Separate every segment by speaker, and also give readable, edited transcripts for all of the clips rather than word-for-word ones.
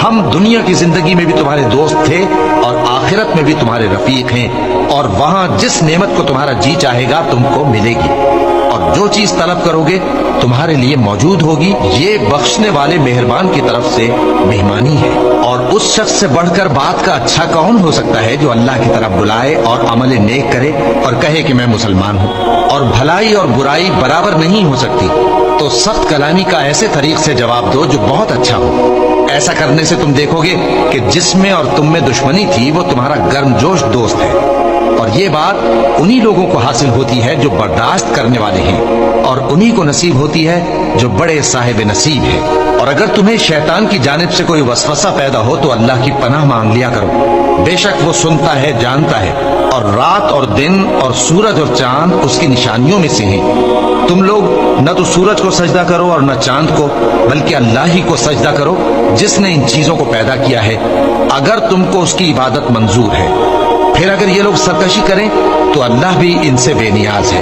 Speaker 1: ہم دنیا کی زندگی میں بھی تمہارے دوست تھے اور آخرت میں بھی تمہارے رفیق ہیں، اور وہاں جس نعمت کو تمہارا جی چاہے گا تم کو ملے گی، اور جو چیز طلب کرو گے تمہارے لیے موجود ہوگی۔ یہ بخشنے والے مہربان کی طرف سے مہمانی ہے۔ اور اس شخص سے بڑھ کر بات کا اچھا کون ہو سکتا ہے جو اللہ کی طرف بلائے اور عمل نیک کرے اور کہے کہ میں مسلمان ہوں۔ اور بھلائی اور برائی برابر نہیں ہو سکتی، تو سخت کلامی کا ایسے طریق سے جواب دو جو بہت اچھا ہو۔ ایسا کرنے سے تم دیکھو گے کہ جس میں اور تم میں دشمنی تھی وہ تمہارا گرم جوش دوست ہے، اور یہ بات انہی لوگوں کو حاصل ہوتی ہے جو برداشت کرنے والے ہیں، اور انہی کو نصیب ہوتی ہے جو بڑے صاحب نصیب ہیں۔ اور اگر تمہیں شیطان کی جانب سے کوئی وسوسہ پیدا ہو تو اللہ کی پناہ مانگ لیا کرو، بے شک وہ سنتا ہے، جانتا ہے، اور رات اور دن اور سورج اور چاند اس کی نشانیوں میں سے ہیں۔ تم لوگ نہ تو سورج کو سجدہ کرو اور نہ چاند کو، بلکہ اللہ ہی کو سجدہ کرو جس نے ان چیزوں کو پیدا کیا ہے، اگر تم کو اس کی عبادت منظور ہے۔ پھر اگر یہ لوگ سرکشی کریں تو اللہ بھی ان سے بے نیاز ہے،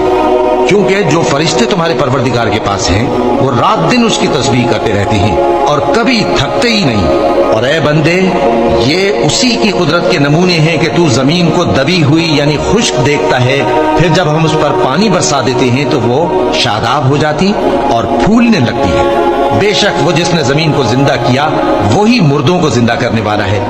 Speaker 1: کیونکہ جو فرشتے تمہارے پروردگار کے پاس ہیں وہ رات دن اس کی تسبیح کرتے رہتے ہیں اور کبھی تھکتے ہی نہیں۔ اور اے بندے، یہ اسی کی قدرت کے نمونے ہیں کہ تو زمین کو دبی ہوئی یعنی خشک دیکھتا ہے، پھر جب ہم اس پر پانی برسا دیتے ہیں تو وہ شاداب ہو جاتی اور پھولنے لگتی ہے۔ بے شک وہ جس نے زمین کو زندہ کیا وہی مردوں کو زندہ کرنے والا ہے۔